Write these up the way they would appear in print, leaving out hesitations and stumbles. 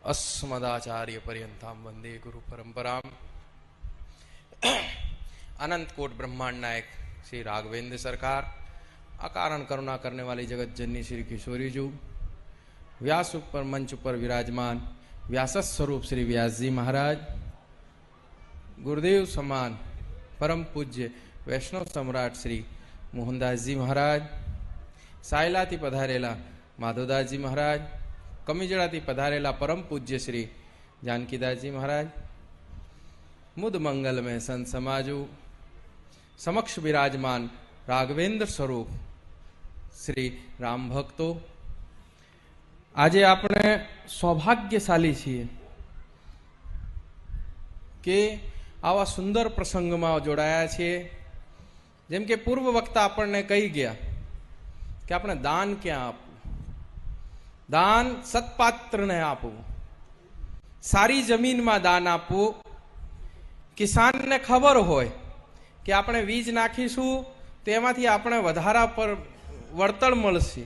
अस्मदाचार्य पर्यंताम वंदे गुरु परंपराम। अनंत coat ब्रह्मांड नायक श्री राघवेंद्र सरकार, अकारण करुणा करने वाली जगत जननी श्री किशोरी जू, व्यास पर मंच पर विराजमान व्यास स्वरूप श्री व्यास जी महाराज, गुरुदेव समान परम पूज्य वैष्णव सम्राट श्री मोहनदास जी महाराज, सायलाथी पधारेला माधवदास जी महाराज, कमिजड़ाथी पधारेला परम पूज्य श्री जानकीदास जी महाराज, मुद मंगल में संत समाजू समक्ष विराजमान राघवेंद्र स्वरूप श्री राम भक्तो, આજે આપણે સૌભાગ્યશાળી છીએ કે આવા સુંદર પ્રસંગમાં જોડાયા છીએ। જેમ કે પૂર્વ વક્તા આપણને કહી ગયા કે આપણે દાન ક્યાં આપવું, દાન સત્પાત્રને આપવું, સારી જમીનમાં દાન આપવું। કિસાનને ખબર હોય કે આપણે વીજ નાખીશું તેમાંથી આપણે વધારા પર વળતર મળશે,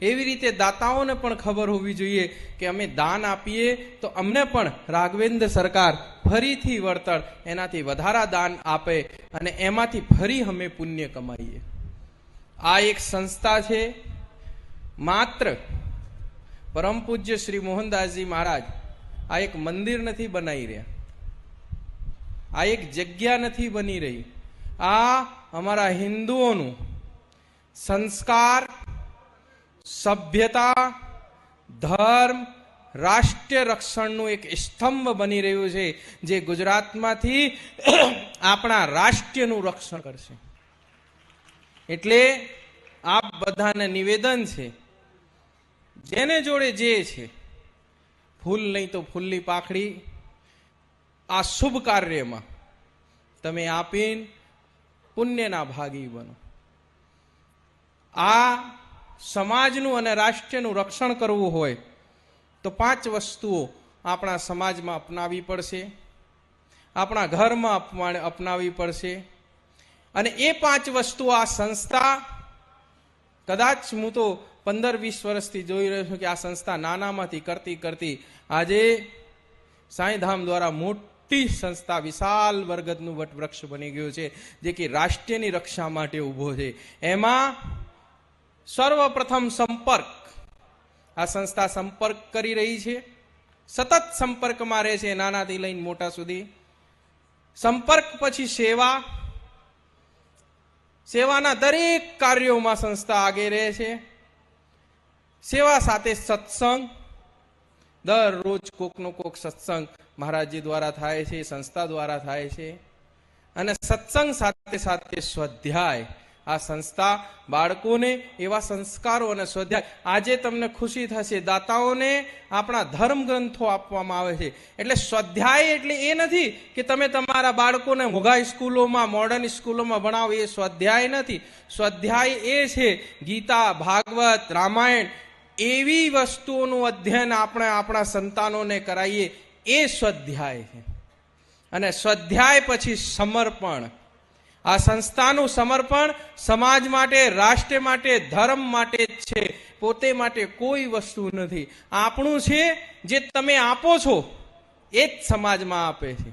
એવી રીતે દાતાઓને પણ ખબર હોવી જોઈએ કે અમે દાન આપીએ તો અમને પણ રાઘવેન્દ્ર સરકાર ફરીથી વળતર એનાથી વધારા દાન આપે અને એમાંથી ફરી અમે પુણ્ય કમાઈએ। આ એક સંસ્થા છે। માત્ર પરમ પૂજ્ય શ્રી મોહનદાસજી મહારાજ આ એક મંદિર નથી બનાવી રહ્યા, આ એક જગ્યા નથી બની રહી, આ અમારા હિન્દુઓનું સંસ્કાર, સભ્યતા, ધર્મ, રાષ્ટ્રીય રક્ષણનું એક સ્તંભ બની રહ્યું છે, જે ગુજરાતમાંથી આપણા રાષ્ટ્રનું રક્ષણ કરશે। એટલે આપ બધાને નિવેદન છે, જેને જોડે જે છે, ફૂલ નહીં તો ફૂલની પાખડી આ શુભ કાર્યમાં તમે આપીને પુણ્યના ભાગી બનો। આ સમાજનું અને રાષ્ટ્રનું રક્ષણ કરવું હોય તો 5 વસ્તુઓ આપણા સમાજમાં અપનાવવી પડશે, આપણા ઘરમાં અપનાવવી પડશે। અને એ 5 વસ્તુઓ આ સંસ્થા, કદાચ હું તો 15-20 વર્ષથી જોઈ રહ્યો છું કે આ સંસ્થા નાનામાંથી કરતી કરતી આજે સાંઈધામ દ્વારા મોટી સંસ્થા, વિશાલ વર્ગતનું વટવૃક્ષ બની ગયું છે, જે કે રાષ્ટ્રની રક્ષા માટે ઊભો છે। એમાં સર્વપ્રથમ સંપર્ક, આ સંસ્થા સંપર્ક કરી રહી છે, સતત સંપર્કમાં રહે છે, નાનાથી લઈને મોટા સુધી। સંપર્ક પછી સેવા, સેવાના દરેક કાર્યોમાં સંસ્થા આગે રહે છે। સેવા સાથે સત્સંગ, દરરોજ કોકનો કોક સત્સંગ મહારાજજી દ્વારા થાય છે, સંસ્થા દ્વારા થાય છે। અને સત્સંગ સાથે સાથે સ્વાધ્યાય, આ સંસ્થા બાળકોને એવા સંસ્કારો અને સ્વાધ્યાય, આજે તમને ખુશી થશે, દાતાઓને આપણા ધર્મ ગ્રંથો આપવામાં આવે છે। એટલે સ્વાધ્યાય એટલે એ નથી કે તમે તમારા બાળકોને મોંઘા સ્કૂલોમાં, મોડર્ન સ્કૂલોમાં ભણાવો, એ સ્વાધ્યાય નથી। સ્વાધ્યાય એ છે ગીતા, ભાગવત, રામાયણ, એવી વસ્તુઓનું અધ્યયન આપણે આપણા સંતાનોને કરાવીએ, એ સ્વાધ્યાય છે। અને સ્વાધ્યાય પછી સમર્પણ, આ સંસ્થાનું સમર્પણ સમાજ માટે, રાષ્ટ્ર માટે, ધર્મ માટે જ છે, પોતે માટે કોઈ વસ્તુ નથી। આપણું છે જે તમે આપો છો એ જ સમાજમાં આપે છે।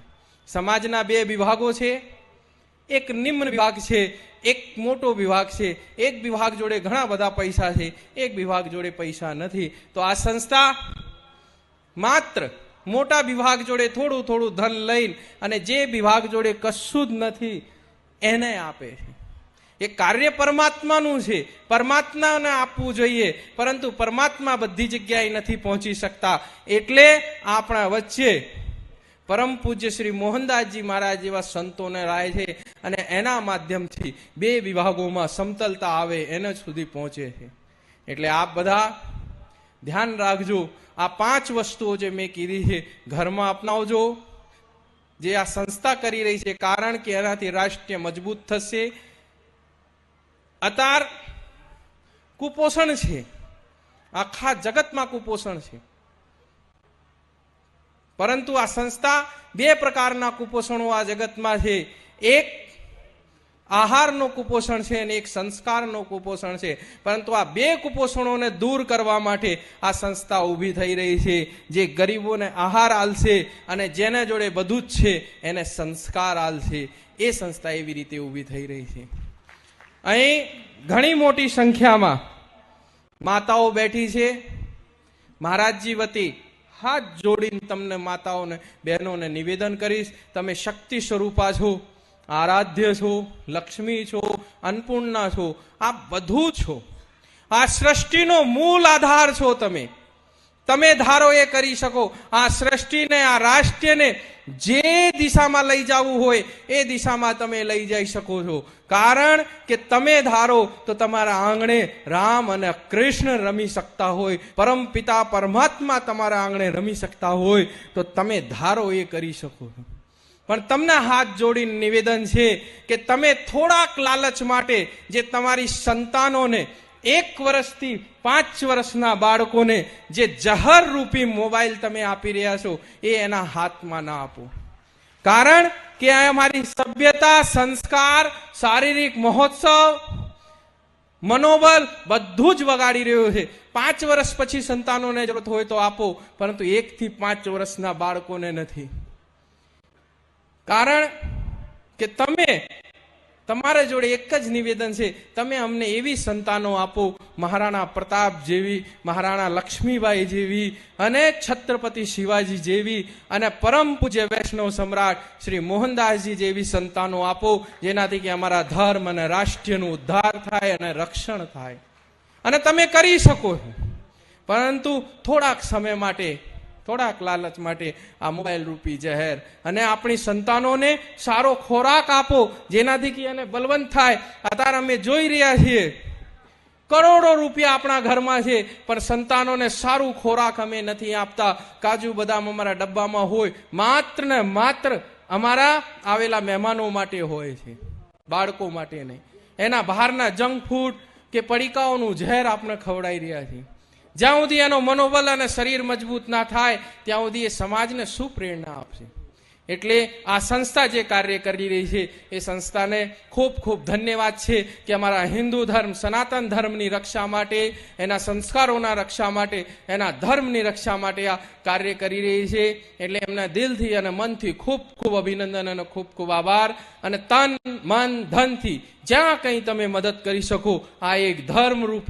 સમાજના 2 વિભાગો છે, એક નિમ્ન વિભાગ છે, એક મોટો વિભાગ છે। એક વિભાગ જોડે ઘણા બધા પૈસા છે, એક વિભાગ જોડે પૈસા નથી। તો આ સંસ્થા માત્ર મોટા વિભાગ જોડે થોડું થોડું ધન લઈને અને જે વિભાગ જોડે કશું જ નથી એને આપે છે। એ કાર્ય પરમાત્માનું છે, પરમાત્માને આપવું જોઈએ, પરંતુ પરમાત્મા બધી જગ્યાએ નથી પહોંચી શકતા। એટલે આપણા વચ્ચે પરમ પૂજ્ય શ્રી મોહનદાસજી મહારાજ જેવા સંતોને રાય છે અને એના માધ્યમથી 2 વિભાગોમાં સમતલતા આવે, એને સુધી પહોંચે છે। એટલે આપ બધા ધ્યાન રાખજો, આ 5 વસ્તુઓ જે મેં કીધી છે ઘરમાં અપનાવજો, જે આ સંસ્થા કરી રહી છે, કારણ કે એનાથી રાષ્ટ્ર મજબૂત થશે। અત્યાર કુપોષણ છે, આખા જગતમાં કુપોષણ છે, પરંતુ આ સંસ્થા 2 પ્રકારના કુપોષણો આ જગતમાં છે। એક આહારનું કુપોષણ છે અને એક સંસ્કારનું કુપોષણ છે. પરંતુ આ બે કુપોષણોને દૂર કરવા માટે આ સંસ્થા ઊભી થઈ રહી છે, જે ગરીબોને આહાર આલશે અને જેને જોડે બધું જ છે એને સંસ્કાર આલશે. એ સંસ્થા એવી રીતે ઊભી થઈ રહી છે. અહીં ઘણી મોટી સંખ્યામાં માતાઓ બેઠી છે. મહારાજજી વતી હાથ જોડીને તમને માતાઓને, બહેનોને નિવેદન કરીશ, તમે શક્તિ સ્વરૂપા છો, આરાધ્ય છો, લક્ષ્મી છો, અન્નપૂર્ણા છો, આ બધું છો. આ સૃષ્ટિનો મૂળ આધાર છો તમે. તમે ધારો એ કરી શકો. આ સૃષ્ટિને, આ રાષ્ટ્રને જે દિશામાં લઈ જવું હોય એ દિશામાં તમે લઈ જઈ શકો છો. કારણ કે તમે ધારો તો તમારા આંગણે રામ અને કૃષ્ણ રમી શકતા હોય, પરમ પિતા પરમાત્મા તમારા આંગણે રમી શકતા હોય, તો તમે ધારો એ કરી શકો છો. પણ તમને હાથ જોડીને નિવેદન છે કે તમે થોડાક લાલચ માટે જે તમારી સંતાનોને, 1 વર્ષથી 5 વર્ષના બાળકોને જે જહર રૂપી મોબાઈલ તમે આપી રહ્યા છો એ એના હાથમાં ના આપો. કારણ કે આ અમારી સભ્યતા, સંસ્કાર, શારીરિક મહોત્સવ, મનોબળ બધું જ વગાડી રહ્યું છે. 5 વર્ષ પછી સંતાનોને જરૂરત હોય તો આપો, પરંતુ 1 થી 5 વર્ષના બાળકોને નથી. કારણ કે તમારા જોડે એક જ નિવેદન છે, તમે અમને એવી સંતાનો આપો, મહારાણા પ્રતાપ જેવી, મહારાણા લક્ષ્મીબાઈ જેવી અને છત્રપતિ શિવાજી જેવી અને પરમ પૂજ્ય વૈષ્ણવ સમ્રાટ શ્રી મોહનદાસજી જેવી સંતાનો આપો, જેનાથી કે અમારા ધર્મ અને રાષ્ટ્રનું ઉદ્ધાર થાય અને રક્ષણ થાય. અને તમે કરી શકો છો. પરંતુ થોડાક સમય માટે, થોડાક લાલચ માટે આ મોબાઈલ રૂપી જહેર અને આપણી સંતાનોને સારો ખોરાક આપો, જેનાથી કે એને બલવંત થાય. અત્યારે અમે જોઈ રહ્યા છીએ, કરોડો રૂપિયા આપણા ઘરમાં છે, પણ સંતાનોને સારું ખોરાક અમે નથી આપતા. કાજુ બદામ અમારા ડબ્બામાં હોય, માત્ર ને માત્ર અમારા આવેલા મહેમાનો માટે હોય છે, બાળકો માટે નહીં. એના બહારના જંક ફૂડ કે પડીકાઓનું ઝેર આપણે ખવડાવી રહ્યા છીએ. જ્યાં સુધી એનો મનોબળ અને શરીર મજબૂત ના થાય ત્યાં સુધી એ સમાજને શું પ્રેરણા આપશે? એટલે આ સંસ્થા જે કાર્ય કરી રહી છે એ સંસ્થાને ખૂબ ખૂબ ધન્યવાદ છે કે અમારા હિન્દુ ધર્મ, સનાતન ધર્મની રક્ષા માટે, એના સંસ્કારોના રક્ષા માટે, એના ધર્મની રક્ષા માટે આ કાર્ય કરી રહી છે. એટલે એમના દિલથી અને મનથી ખૂબ ખૂબ અભિનંદન અને ખૂબ ખૂબ આભાર. અને તન, મન, ધનથી જ્યાં કંઈ તમે મદદ કરી શકો, આ એક ધર્મરૂપી